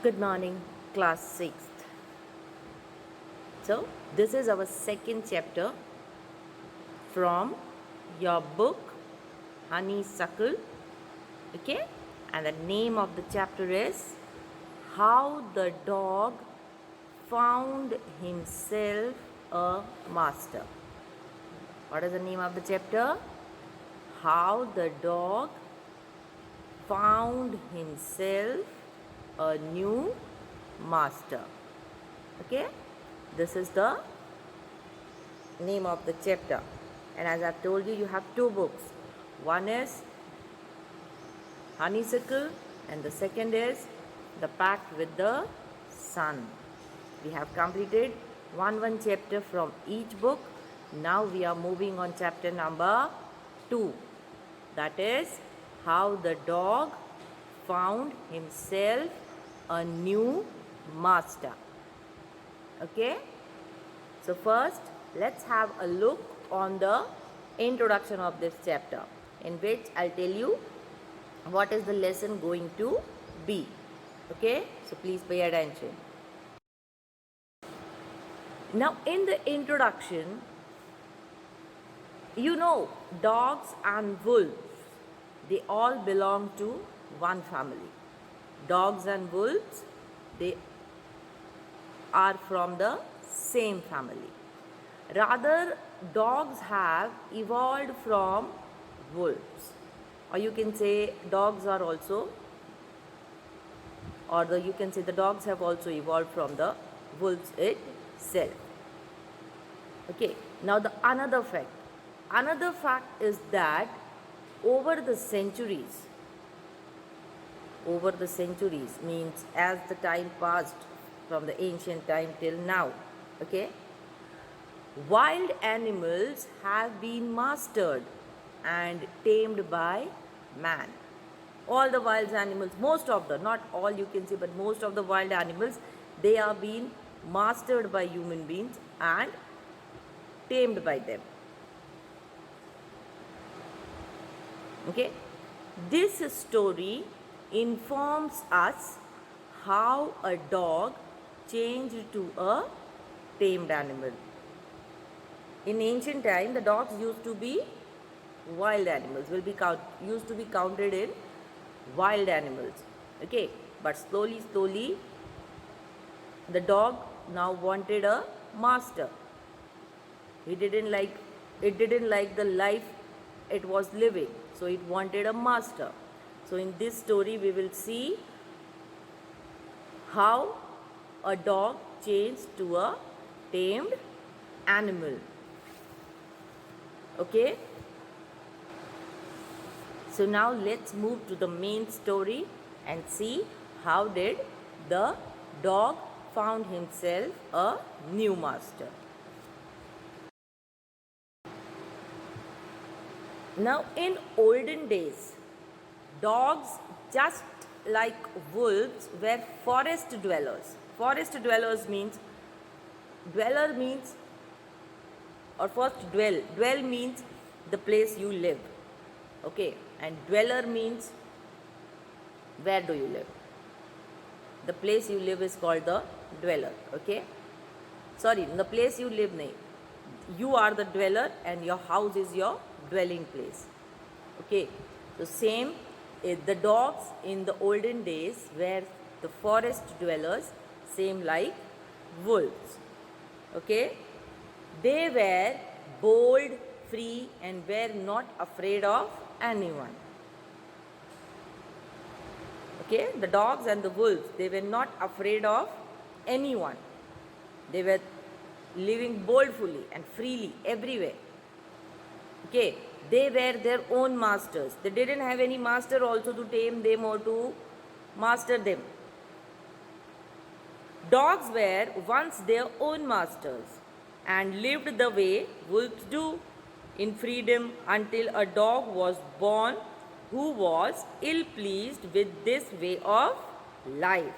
Good morning, class 6th. So, this is our second chapter from your book Honeysuckle. Okay, and the name of the chapter is How the Dog Found Himself a Master. What is the name of the chapter? How the Dog Found Himself a New Master. Okay, this is the name of the chapter, and as I've told you, you have two books. One is Honeysuckle and the second is The Pact with the Sun. We have completed one chapter from each book. Now we are moving on chapter number 2, that is How the Dog Found Himself a New Master. Okay, so first let's have a look on the introduction of this chapter, in which I'll tell you what is the lesson going to be. Okay, so please pay attention. Now, in the introduction, you know, dogs and wolves, they all belong to one family. Dogs and wolves, they are from the same family. Rather, dogs have evolved from wolves, or you can say dogs are also, you can say the dogs have also evolved from the wolves itself. Okay, now the another fact is that over the centuries means as the time passed from the ancient time till now, okay, wild animals have been mastered and tamed by man. All the wild animals, most of the, not all you can say, but most of the wild animals, they are being mastered by human beings and tamed by them. Okay, this story informs us how a dog changed to a tamed animal. In ancient time, the dogs used to be wild animals, used to be counted in wild animals. Okay, but slowly the dog now wanted a master. It didn't like the life it was living, so it wanted a master. So in this story we will see how a dog changed to a tamed animal. Okay, so now let's move to the main story and see how did the dog found himself a new master. Now, in olden days, dogs, just like wolves, were forest dwellers. Forest dwellers means, dweller means, or first dwell means the place you live. Okay, and dweller means where do you live. The place you live is called the dweller. Okay, sorry, the place you live, nahi. You are the dweller and your house is your dwelling place. Okay, so same, the dogs in the olden days were the forest dwellers, same like wolves. Okay, they were bold, free, and were not afraid of anyone. Okay, the dogs and the wolves, they were not afraid of anyone. They were living boldly and freely everywhere. Okay, they were their own masters. They didn't have any master also to tame them or to master them. Dogs were once their own masters and lived the way wolves do, in freedom, until a dog was born who was ill pleased with this way of life.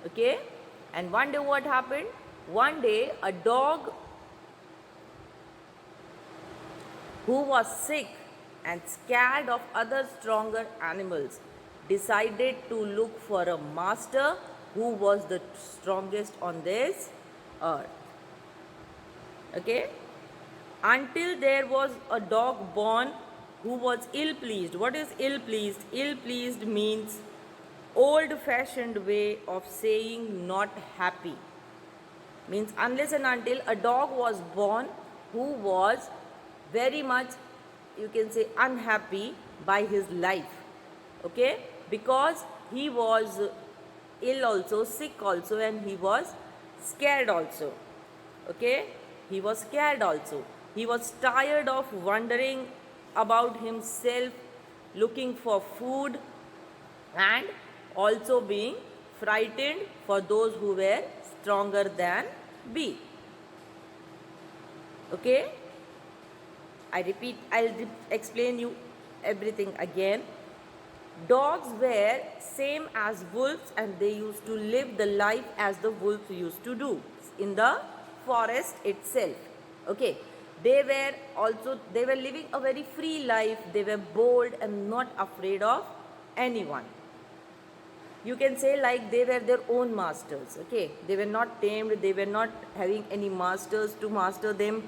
Okay, and one day what happened? One day a dog who was sick and scared of other stronger animals decided to look for a master who was the strongest on this earth. Okay? Until there was a dog born who was ill pleased. What is ill pleased? Ill pleased means old fashioned way of saying not happy. Means unless and until a dog was born who was very much, you can say, unhappy by his life. Okay? Because he was ill also, sick also, and he was scared also. Okay? He was scared also. He was tired of wondering about himself, looking for food, and also being frightened for those who were stronger than B. Okay? I'll explain you everything again. Dogs were same as wolves, and they used to live the life as the wolves used to do in the forest itself. Okay? They were living a very free life. They were bold and not afraid of anyone. You can say like they were their own masters. Okay? They were not tamed. They were not having any masters to master them.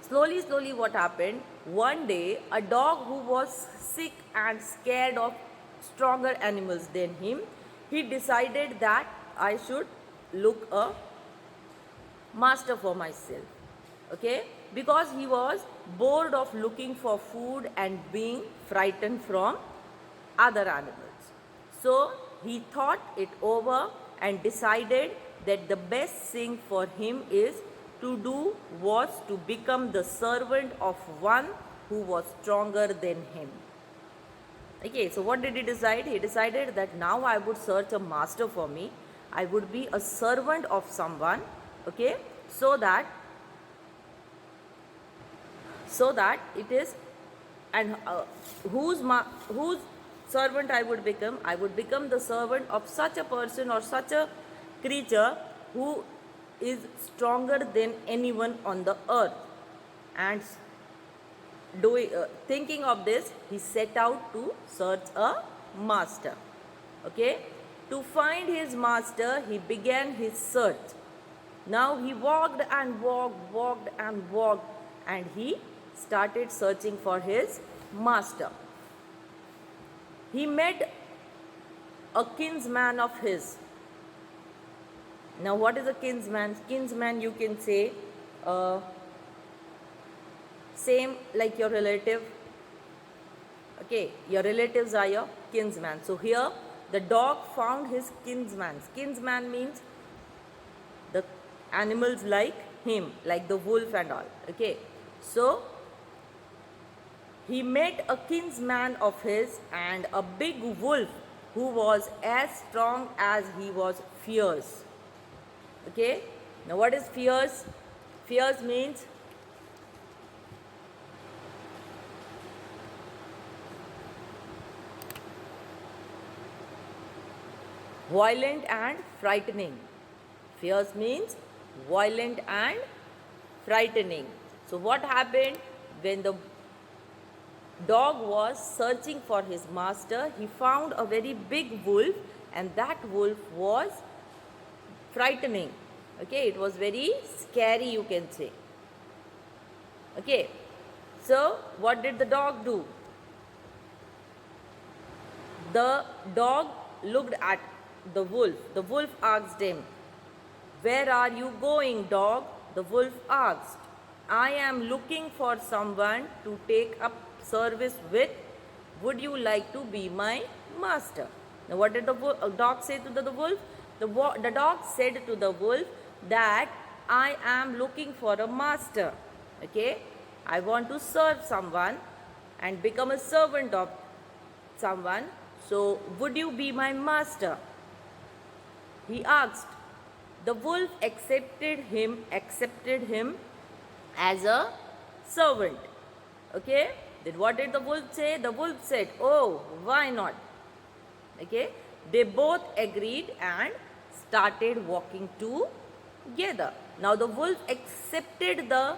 Slowly what happened? One day, a dog who was sick and scared of stronger animals than him, he decided that I should look a master for myself. Okay? Because he was bored of looking for food and being frightened from other animals. So he thought it over and decided that the best thing for him is to do was to become the servant of one who was stronger than him. Okay, so what did he decide? He decided that now I would search a master for me. I would be a servant of someone, okay, so that it is, and whose servant I would become? I would become the servant of such a person or such a creature who is stronger than anyone on the earth. And thinking of this, he set out to search a master. Okay? To find his master, he began his search. Now he walked and walked, and he started searching for his master. He met a kinsman of his. Now what is a kinsman? Kinsman, you can say, same like your relative. Okay, your relatives are your kinsman. So here the dog found his kinsman. Kinsman means the animals like him, like the wolf and all. Okay, so he met a kinsman of his and a big wolf who was as strong as he was fierce. Okay, now what is fierce? Fierce means violent and frightening. Fierce means violent and frightening. So what happened when the dog was searching for his master? He found a very big wolf, and that wolf was frightening. Okay, it was very scary, you can say. Okay, so what did the dog do? The dog looked at the wolf. The wolf asked him, "Where are you going, dog?" The wolf asked. "I am looking for someone to take up service with. Would you like to be my master?" Now what did the dog say to the wolf? The dog said to the wolf that I am looking for a master. Okay, I want to serve someone and become a servant of someone. So would you be my master? He asked. The wolf accepted him as a servant. Okay, then what did the wolf say? The wolf said, "Oh, why not?" Okay, they both agreed and started walking together. Now the wolf accepted the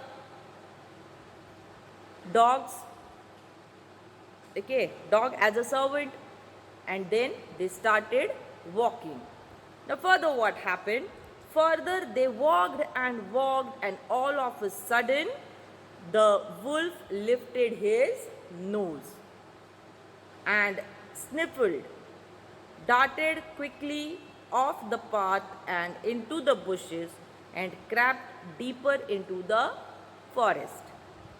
dog's Okay, dog as a servant, and then they started walking. Now further what happened? Further they walked, and all of a sudden the wolf lifted his nose and sniffled, darted quickly off the path and into the bushes, and crept deeper into the forest.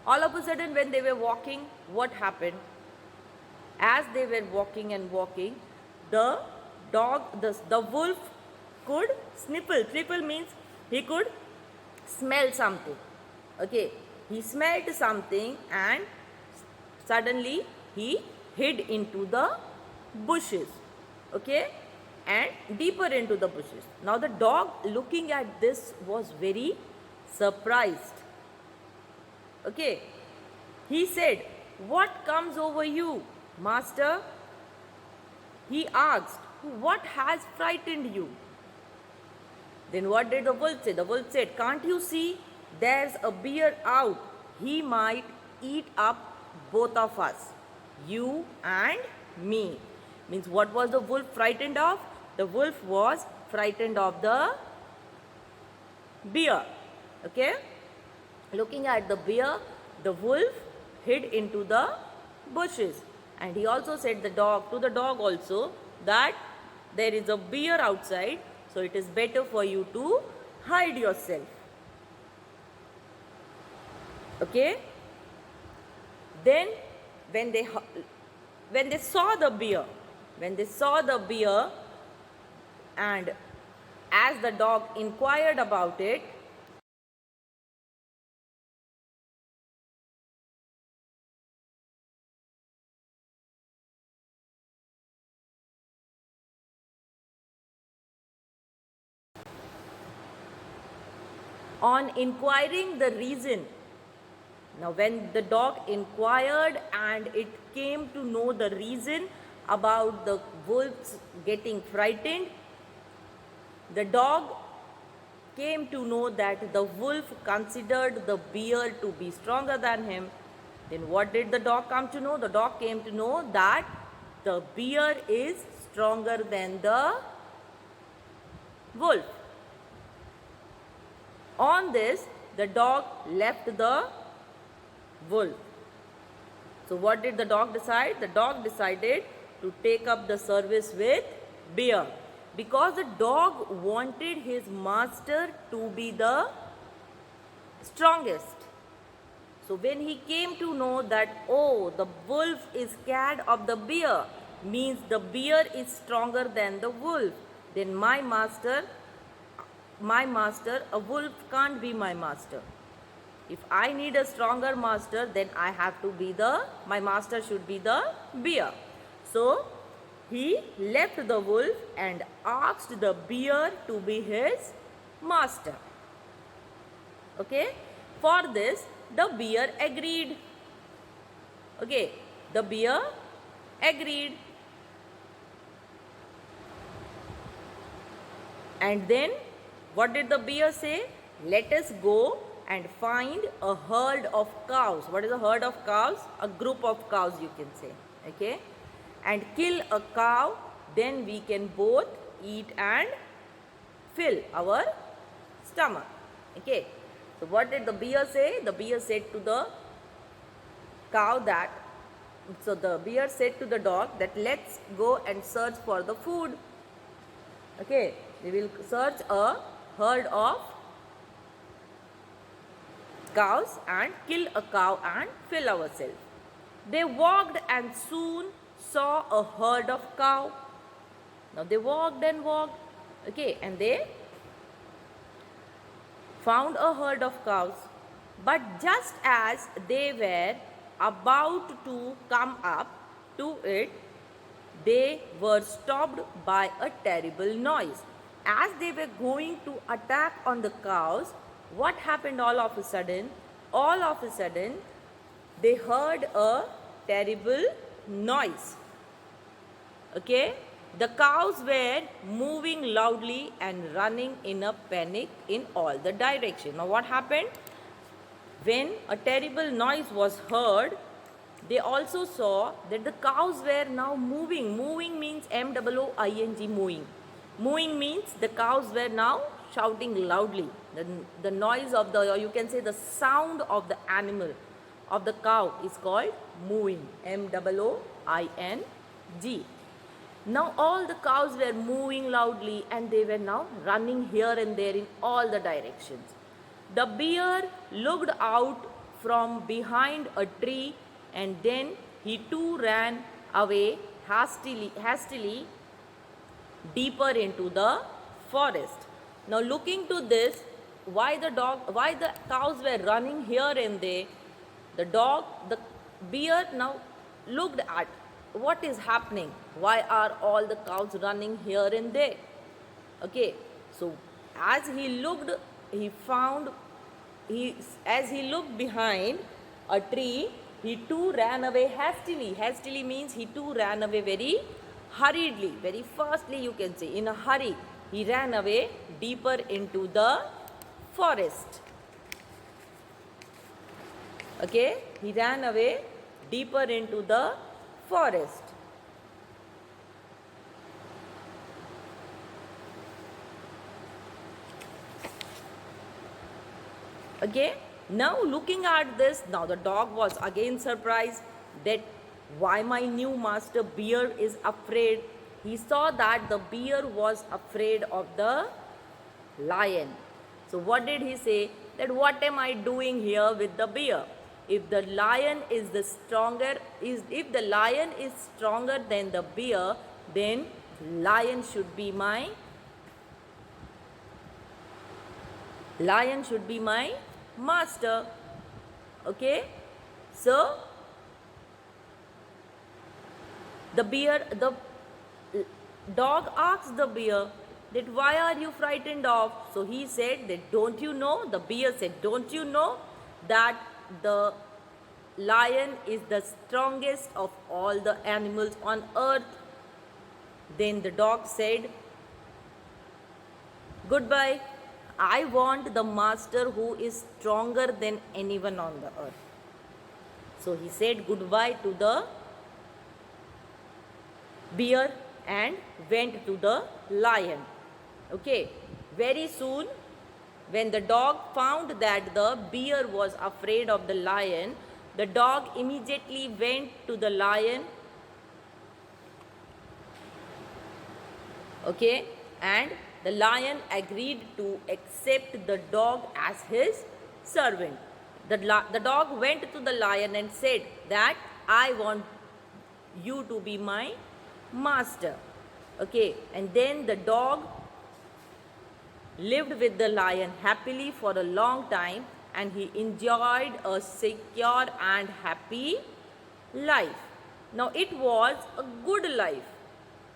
All of a sudden, when they were walking, what happened? As they were walking and walking, the wolf could sniffle. Sniffle means he could smell something. Okay, he smelled something, and suddenly he hid into the bushes. Okay, and deeper into the bushes. Now the dog, looking at this, was very surprised. Okay, he said, "What comes over you, master?" He asked, "What has frightened you?" Then what did the wolf say? The wolf said, "Can't you see there's a bear out? He might eat up both of us, you and me." Means what was the wolf frightened of? The wolf was frightened of the bear. Okay? Looking at the bear, the wolf hid into the bushes. And he also said to the dog also, that there is a bear outside, so it is better for you to hide yourself. Okay? Then when they saw the bear, and as the dog inquired about it, on inquiring the reason, now when the dog inquired and it came to know the reason about the wolves getting frightened, the dog came to know that the wolf considered the bear to be stronger than him. Then what did the dog come to know? The dog came to know that the bear is stronger than the wolf. On this, the dog left the wolf. So what did the dog decide? The dog decided to take up the service with bear, because the dog wanted his master to be the strongest. So when he came to know that, oh, the wolf is scared of the bear, means the bear is stronger than the wolf, then my master, a wolf can't be my master. If I need a stronger master, then I have to be my master should be the bear. So he left the wolf and asked the bear to be his master. Okay, for this the bear agreed. Okay, the bear agreed. And then what did the bear say? Let us go and find a herd of cows. What is a herd of cows? A group of cows, you can say. Okay, and kill a cow, then we can both eat and fill our stomach. Okay, so what did the bear say? The bear said to the cow that, so the bear said to the dog that let's go and search for the food. Okay, we will search a herd of cows and kill a cow and fill ourselves. They walked and soon saw a herd of cow. Now they walked and walked. Okay, and they found a herd of cows. But just as they were about to come up to it, they were stopped by a terrible noise. As they were going to attack on the cows, what happened all of a sudden? All of a sudden, they heard a terrible noise. Okay? The cows were moving loudly and running in a panic in all the directions. Now what happened? When a terrible noise was heard, they also saw that the cows were now moving. Moving means MOOING, moving. Moving means the cows were now shouting loudly. The noise of the, or you can say the sound of the animal, of the cow is called mooing. MOOING. Now all the cows were moving loudly and they were now running here and there in all the directions. The bear looked out from behind a tree and then he too ran away hastily deeper into the forest. Now looking to this, why the cows were running here and there, the bear now looked at what is happening. Why are all the cows running here and there? Okay, so as he looked, he found, as he looked behind a tree, he too ran away hastily. Hastily means he too ran away very hurriedly, very fastly, you can say, in a hurry. He ran away deeper into the forest. Okay, he ran away deeper into the forest. Okay, now looking at this, now the dog was again surprised that why my new master bear is afraid. He saw that the bear was afraid of the lion. So what did he say? That what am I doing here with the bear? If the lion is if the lion is stronger than the bear, then lion should be my master. Okay, so the dog asked the bear that why are you frightened of? So he said that don't you know, the bear said, don't you know that the lion is the strongest of all the animals on earth? Then the dog said, goodbye, I want the master who is stronger than anyone on the earth. So he said goodbye to the bear and went to the lion. Okay, very soon when the dog found that the bear was afraid of the lion, the dog immediately went to the lion. Okay, and the lion agreed to accept the dog as his servant. The dog went to the lion and said that I want you to be my master. Okay, and then the dog lived with the lion happily for a long time and he enjoyed a secure and happy life. Now it was a good life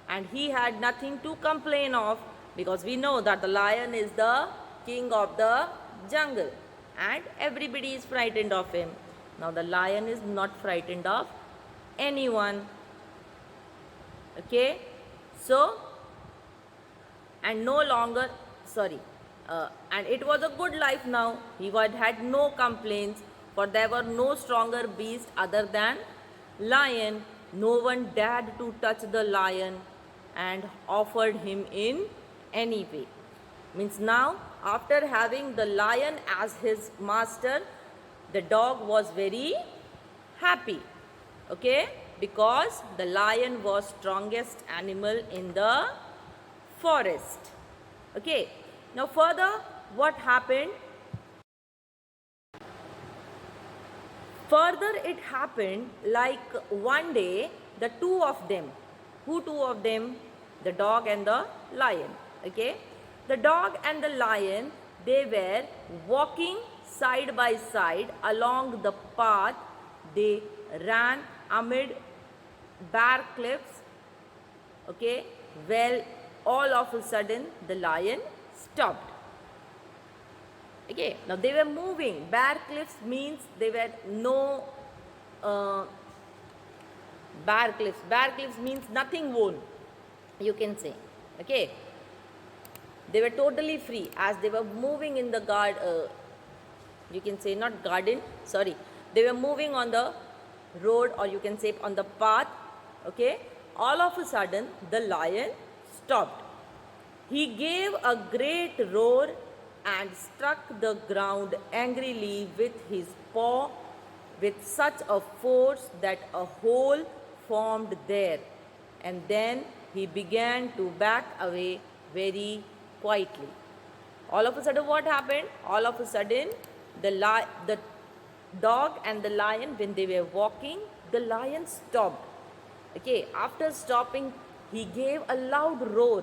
and he had nothing to complain of, because we know that the lion is the king of the jungle and everybody is frightened of him. Now the lion is not frightened of anyone. Okay, so and no longer and it was a good life now. He had no complaints, for there were no stronger beasts other than lion. No one dared to touch the lion and offered him in any way. Means now, after having the lion as his master, the dog was very happy. Okay, because the lion was strongest animal in the forest. Okay, now further what happened? Further it happened like one day the two of them. Who two of them? The dog and the lion. Okay, the dog and the lion, they were walking side by side along the path. They ran amid bare cliffs. Okay, well, all of a sudden the lion stopped. Okay, now they were moving. Bare cliffs means they were no bare cliffs. Bare cliffs means nothing worn, you can say. Okay, they were totally free as they were moving in the garden. You can say not garden, sorry. They were moving on the road, or you can say on the path. Okay, all of a sudden the lion stopped. He gave a great roar and struck the ground angrily with his paw with such a force that a hole formed there, and then he began to back away very quietly. All of a sudden, what happened? All of a sudden, the dog and the lion, when they were walking, the lion stopped. Okay, after stopping, he gave a loud roar,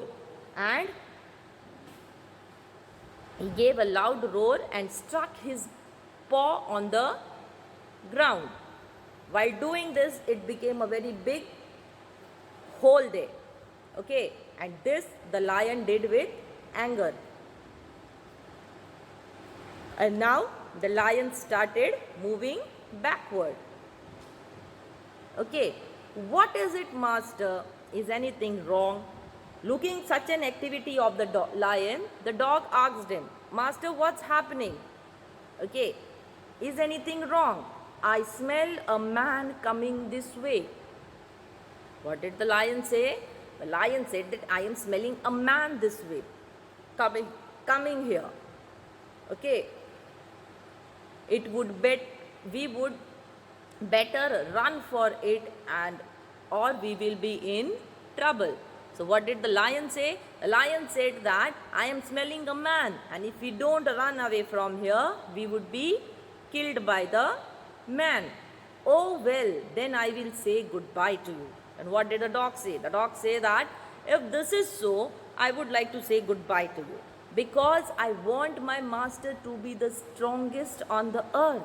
and struck his paw on the ground. While doing this, it became a very big hole there. Okay, and this the lion did with anger. And now the lion started moving backward. Okay, what is it, master? Is anything wrong? Looking such an activity of the lion, the dog asked him, Master, what's happening? Okay, is anything wrong? I smell a man coming this way. What did the lion say? The lion said that I am smelling a man this way, coming here. Okay, we would better run for it, and or we will be in trouble. So what did the lion say? The lion said that I am smelling a man, and if we don't run away from here, we would be killed by the man. Oh well, then I will say goodbye to you. And what did the dog say? The dog said that if this is so, I would like to say goodbye to you, because I want my master to be the strongest on the earth.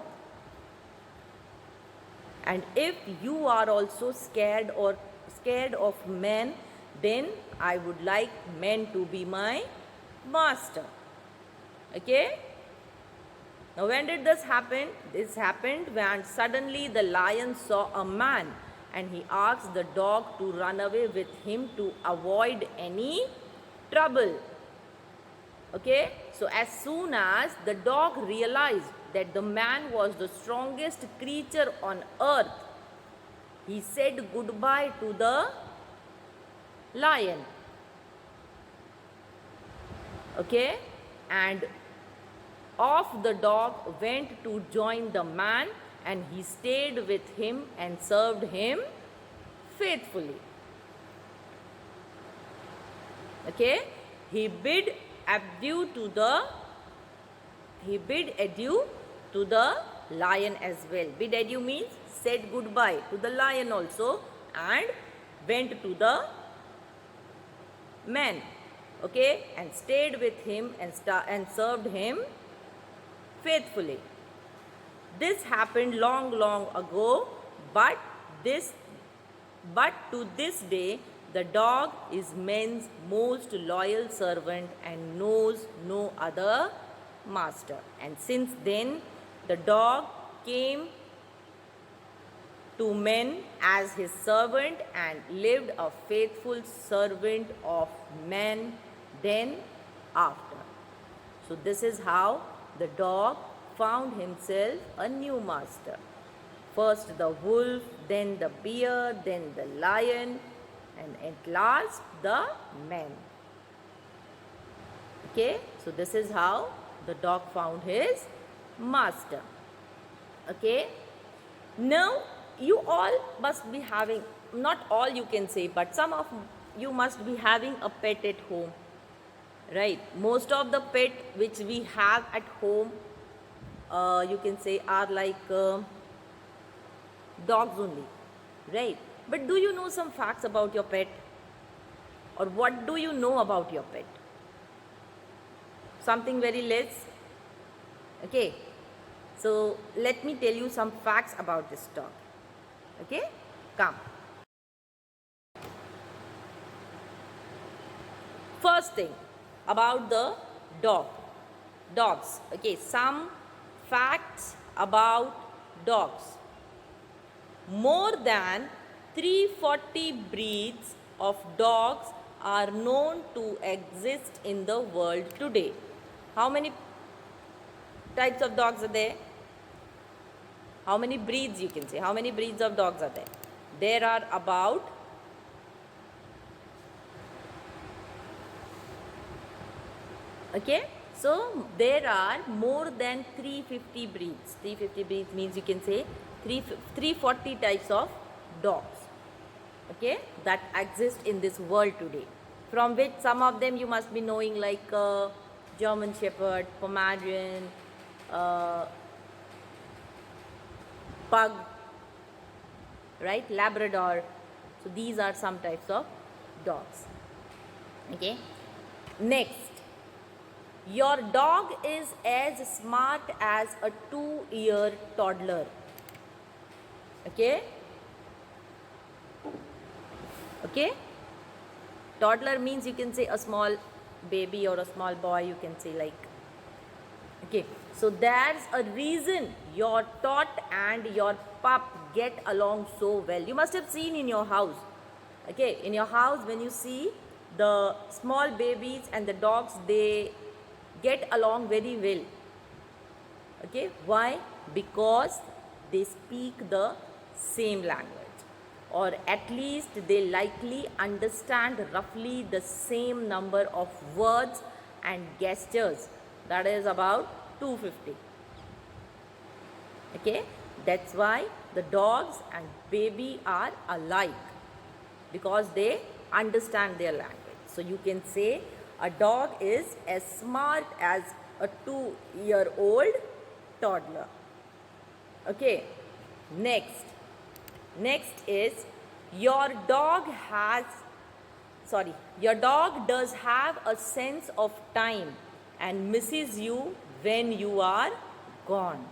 And if you are also scared of men, then I would like men to be my master. Okay? Now when did this happen? This happened when suddenly the lion saw a man, and he asked the dog to run away with him to avoid any trouble. Okay? So as soon as the dog realized that the man was the strongest creature on earth, he said goodbye to the lion. Okay, and off the dog went to join the man, and he stayed with him and served him faithfully. Okay, he bid adieu to the lion as well. Bid adieu means said goodbye to the lion also, and went to the man. Okay, and stayed with him and served him faithfully. This happened long ago, but to this day the dog is men's most loyal servant and knows no other master. And since then the dog came to men as his servant and lived a faithful servant of men then after. So this is how the dog found himself a new master. First the wolf, then the bear, then the lion, and at last the man. Okay, so this is how the dog found his master. Okay, now you all must be having, not all you can say, but some of you must be having a pet at home, right? Most of the pet which we have at home, you can say, are like dogs only, right? But do you know some facts about your pet? Or what do you know about your pet? Something very less? Okay, so let me tell you some facts about this dog. Okay, come. First thing about the dogs. Okay, some facts about dogs. More than 340 breeds of dogs are known to exist in the world today. How many types of dogs are there? How many breeds you can say? How many breeds of dogs are there? There are about okay. So there are more than 350 breeds. 350 breeds means you can say 340 types of dogs. Okay, that exist in this world today. From which some of them you must be knowing, like German Shepherd, Pomeranian, uh, Pug, right? Labrador. So these are some types of dogs. Okay. Next, your dog is as smart as a 2-year toddler. Okay. Okay. Toddler means you can say a small baby or a small boy, you can say, like. Okay, so there's a reason your tot and your pup get along so well. You must have seen in your house. Okay, in your house, when you see the small babies and the dogs, they get along very well. Okay, why? Because they speak the same language, or at least they likely understand roughly the same number of words and gestures. That is about 250. Okay, that's why the dogs and baby are alike, because they understand their language. So you can say a dog is as smart as a 2-year-old toddler. Okay, next is your dog your dog does have a sense of time and misses you when you are gone.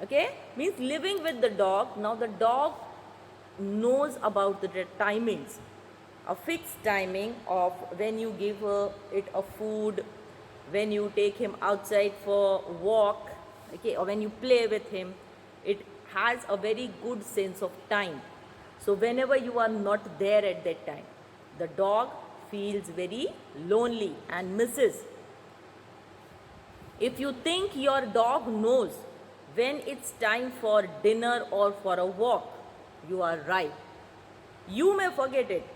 Okay, means living with the dog, now the dog knows about the timings, a fixed timing of when you give it a food, when you take him outside for walk, okay, or when you play with him. It has a very good sense of time. So whenever you are not there at that time, the dog feels very lonely and misses. If you think your dog knows when it's time for dinner or for a walk, you are right. You may forget it.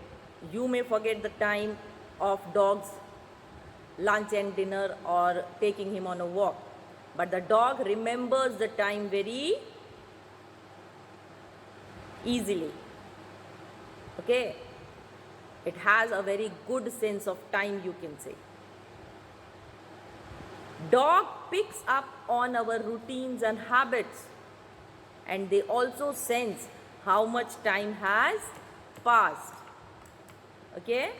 You may forget the time of dog's lunch and dinner or taking him on a walk. But the dog remembers the time very easily. Okay? It has a very good sense of time, you can say. Dog picks up on our routines and habits, and they also sense how much time has passed. Okay?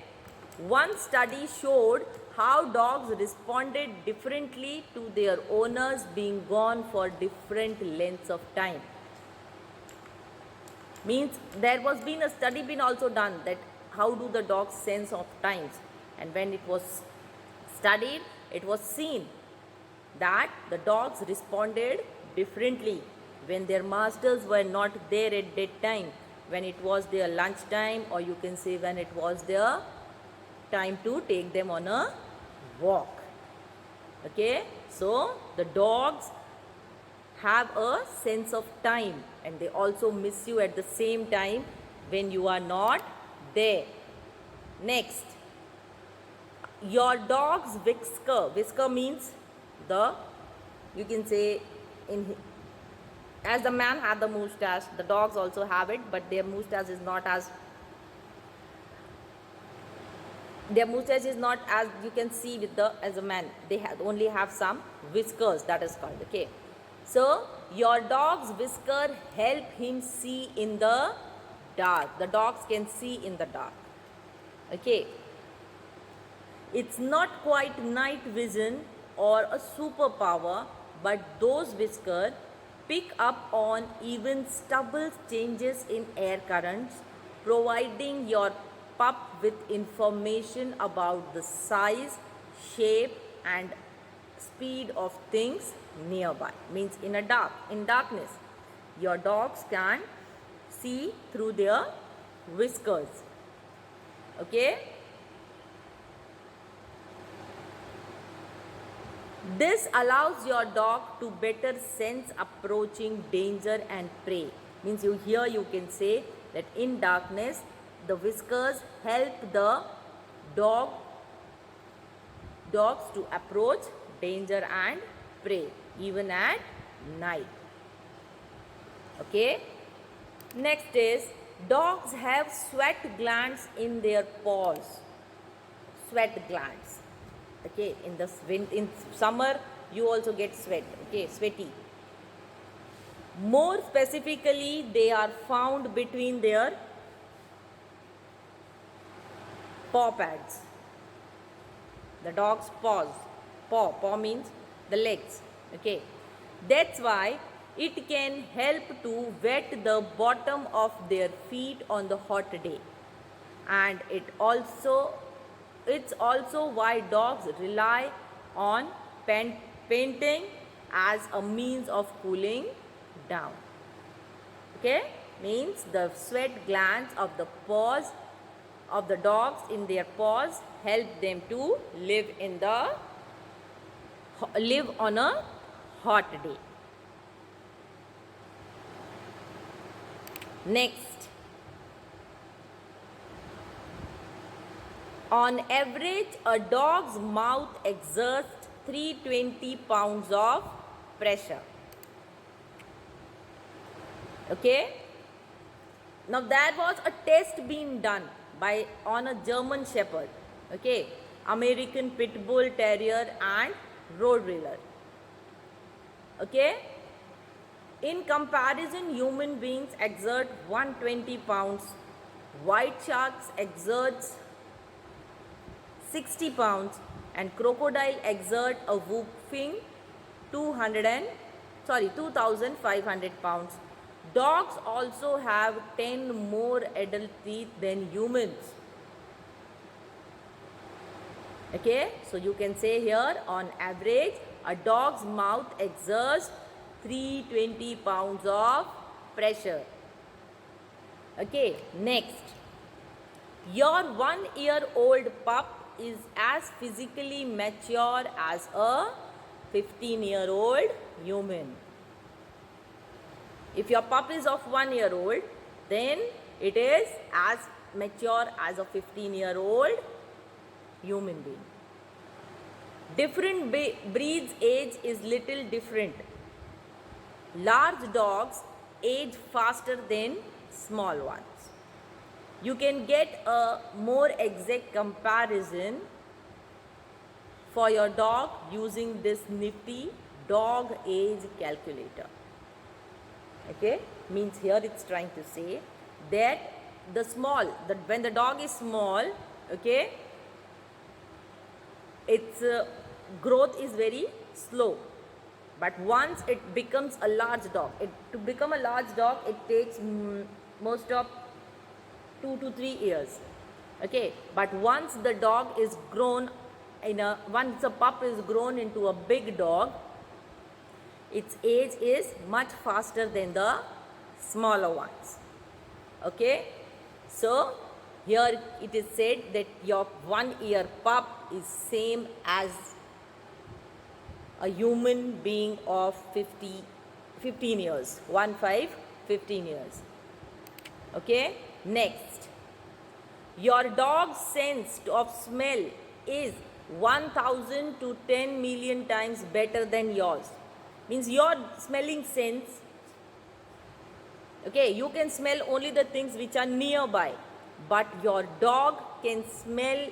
One study showed how dogs responded differently to their owners being gone for different lengths of time. Means there was been a study been also done that how do the dogs sense of times, and when it was studied, it was seen that the dogs responded differently when their masters were not there at that time, when it was their lunch time, or you can say when it was their time to take them on a walk. Okay, so the dogs have a sense of time, and they also miss you at the same time when you are not there. Next, your dog's whisker means you can say, as the man had the moustache, the dogs also have it, but their moustache is not as you can see with as a man. They only have some whiskers, that is called. Okay, so your dog's whisker help him see in the dark. The dogs can see in the dark. Okay, it's not quite night vision or a superpower, but those whiskers pick up on even stubble changes in air currents, providing your pup with information about the size, shape and speed of things nearby. Means in darkness, your dogs can see through their whiskers. Okay. This allows your dog to better sense approaching danger and prey. Means you here you can say that in darkness the whiskers help the dog dogs to approach danger and prey even at night. Okay. Next is dogs have sweat glands in their paws. Sweat glands. Okay, in summer you also get sweat. Okay, sweaty. More specifically, they are found between their paw pads. The dog's paws. Paw means the legs. Okay, that's why it can help to wet the bottom of their feet on the hot day, and it's also why dogs rely on painting as a means of cooling down. Okay, means the sweat glands of the paws of the dogs in their paws help them to live on a hot day. Next, on average, a dog's mouth exerts 320 pounds of pressure. Okay. Now there was a test being done on a German Shepherd. Okay, American Pit Bull Terrier and Rottweiler. Okay. In comparison, human beings exert 120 pounds. White sharks exerts 60 pounds and crocodile exert a whopping 2,500 pounds. Dogs also have 10 more adult teeth than humans. Okay, so you can say here on average a dog's mouth exerts 320 pounds of pressure. Okay, next. Your 1-year-old pup is as physically mature as a 15-year-old human. If your pup is of 1 year old, then it is as mature as a 15-year-old human being. Different breeds age is little different. Large dogs age faster than small ones. You can get a more exact comparison for your dog using this nifty dog age calculator. Okay, means here it's trying to say that when the dog is small, okay, its growth is very slow. But once it becomes a large dog, to become a large dog, it takes most of 2 to 3 years. Okay, but once the dog is grown, once a pup is grown into a big dog, its age is much faster than the smaller ones. Okay, so here it is said that your 1-year pup is same as a human being of 15 years. 15 years. Okay, next. Your dog's sense of smell is 1,000 to 10 million times better than yours. Means your smelling sense, okay, you can smell only the things which are nearby, but your dog can smell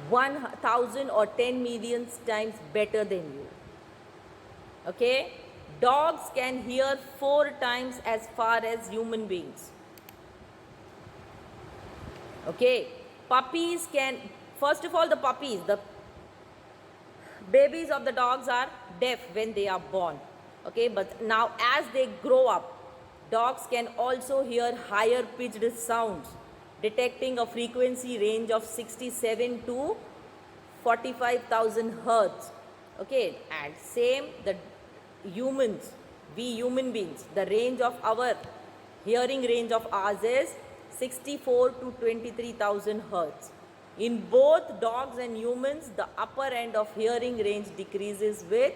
1,000 or 10 million times better than you. Okay, dogs can hear 4 times as far as human beings. Okay, puppies can, first of all, the babies of the dogs are deaf when they are born. Okay, but now as they grow up, dogs can also hear higher pitched sounds, detecting a frequency range of 67 to 45,000 hertz. Okay, and same the humans, we human beings, the range of our hearing range of ours is 64 to 23,000 hertz. In both dogs and humans, the upper end of hearing range decreases with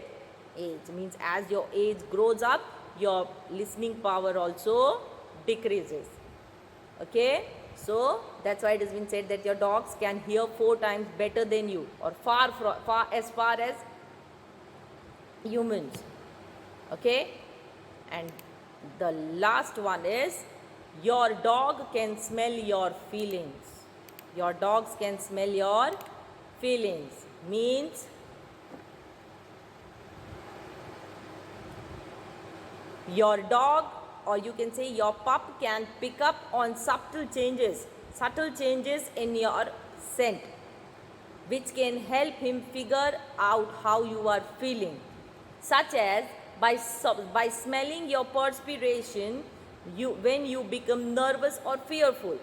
age. Means as your age grows up, your listening power also decreases. Okay, so that's why it has been said that your dogs can hear 4 times better than you, or far as humans. Okay, and the last one is your dog can smell your feelings. Your dogs can smell your feelings. Means your dog, or you can say your pup, can pick up on subtle changes in your scent, which can help him figure out how you are feeling, such as by smelling your perspiration when you become nervous or fearful.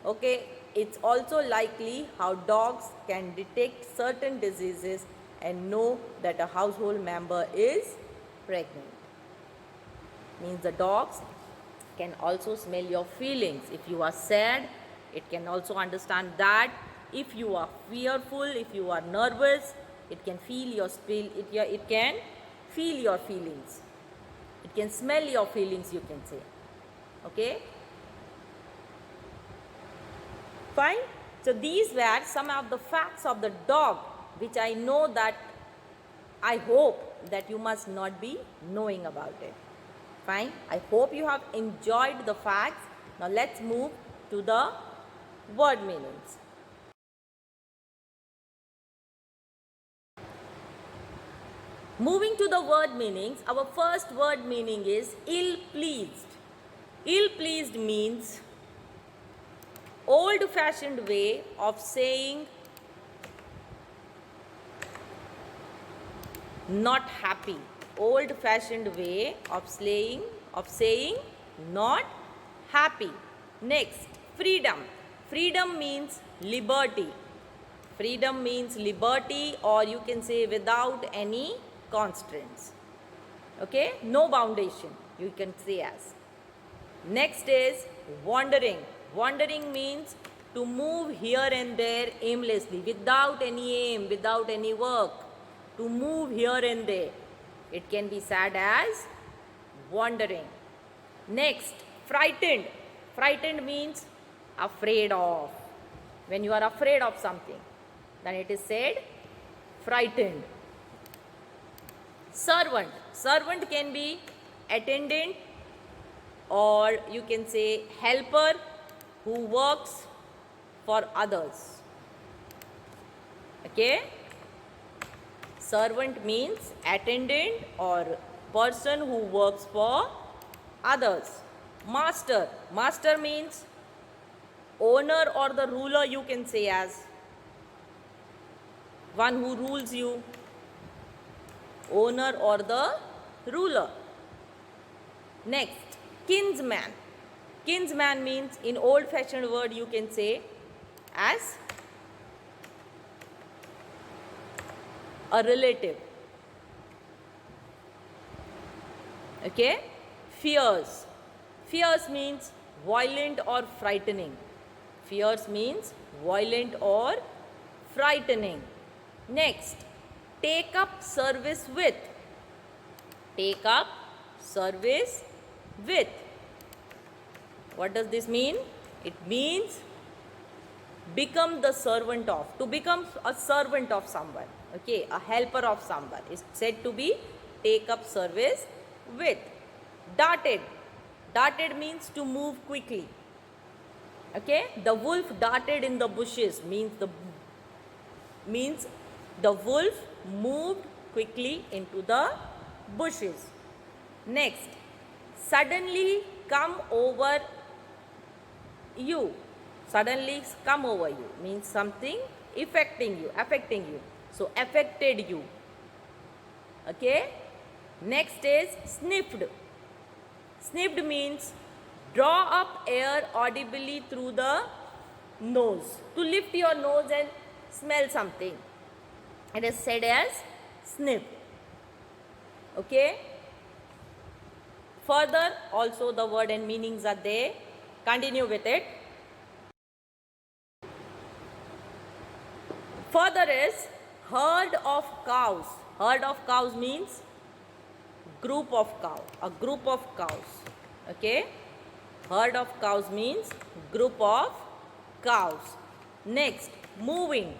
Okay, it's also likely how dogs can detect certain diseases and know that a household member is pregnant. Means the dogs can also smell your feelings. If you are sad, it can also understand that. If you are fearful, if you are nervous, it can feel your it can feel your feelings. It can smell your feelings, you can say. Okay, fine. So these were some of the facts of the dog, which I know that I hope that you must not be knowing about it. Fine. I hope you have enjoyed the facts. Now let's move to the word meanings. Moving to the word meanings, our first word meaning is ill-pleased. Ill-pleased means old-fashioned way of saying not happy. Old-fashioned way of saying not happy. Next, freedom. Freedom means liberty. Freedom means liberty, or you can say without any constraints. Okay, no foundation, you can say as. Next is wandering. Wandering means to move here and there aimlessly, without any aim, without any work. To move here and there. It can be said as wandering. Next, frightened. Frightened means afraid of. When you are afraid of something, then it is said frightened. Servant. Servant can be attendant, or you can say helper who works for others. Okay? Servant means attendant or person who works for others. Master. Master means owner or the ruler, you can say as. One who rules you. Owner or the ruler. Next, kinsman. Kinsman means, in old-fashioned word, you can say as a relative. Okay? Fears. Fears means violent or frightening. Fears means violent or frightening. Next, take up service with. Take up service with. What does this mean? It means become the servant of. To become a servant of someone. Okay, a helper of someone is said to be take up service with. Darted. Darted means to move quickly. Okay, the wolf darted in the bushes means the wolf moved quickly into the bushes. Next, suddenly come over you. Suddenly come over you means something affecting you. So affected you. Okay. Next is sniffed. Sniffed means draw up air audibly through the nose. To lift your nose and smell something. It is said as sniff. Okay. Further, also the word and meanings are there. Continue with it. Further is herd of cows. Herd of cows means group of cow, a group of cows. Okay, herd of cows means group of cows. Next, moving.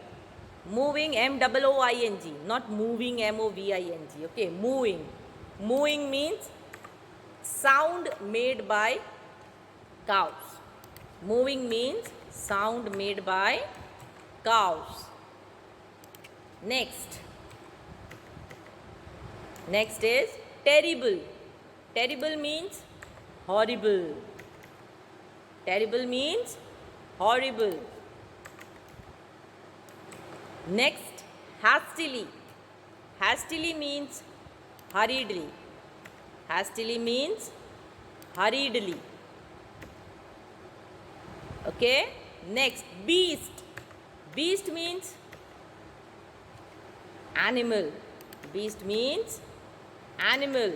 Moving, M-O-O-I-N-G, not moving, M-O-V-I-N-G. Okay, moving. Moving means sound made by cows. Moving means sound made by cows. Next is terrible. Terrible means horrible. Terrible means horrible. Next, hastily. Hastily means hurriedly. Hastily means hurriedly. Okay. Next, beast. Beast means animal. Beast means animal.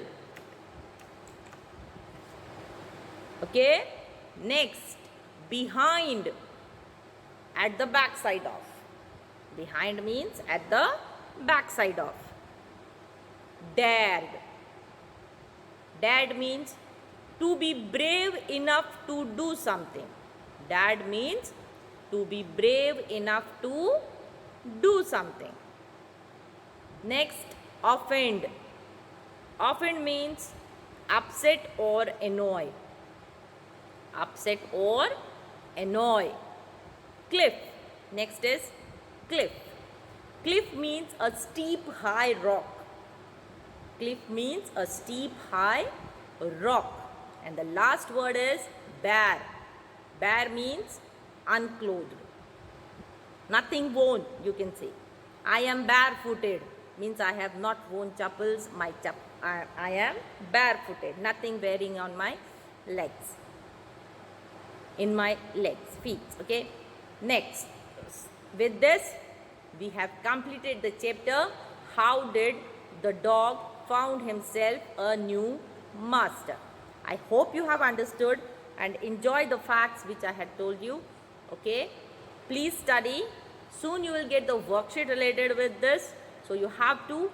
Okay. Next, behind. At the back side of. Behind means at the back side of. Dared. Dared means to be brave enough to do something. Dared means to be brave enough to do something. Next, offend. Offend means upset or annoy. Upset or annoy. Cliff. Next is cliff. Cliff means a steep high rock. Cliff means a steep high rock. And the last word is bare. Bare means unclothed. Nothing worn, you can say. I am barefooted means I have not worn chappals. I am barefooted. Nothing wearing on my legs. In my legs, feet. Okay. Next, with this, we have completed the chapter. How did the dog found himself a new master? I hope you have understood and enjoyed the facts which I had told you. Okay. Please study. Soon you will get the worksheet related with this. So you have to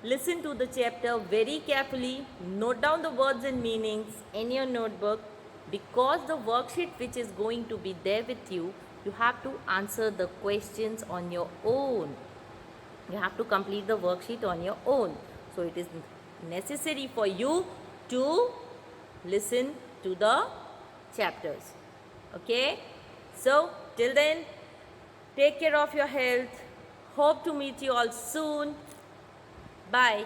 listen to the chapter very carefully. Note down the words and meanings in your notebook, because the worksheet which is going to be there with you, you have to answer the questions on your own. You have to complete the worksheet on your own. So it is necessary for you to listen to the chapters. Okay. So till then, take care of your health. Hope to meet you all soon. Bye.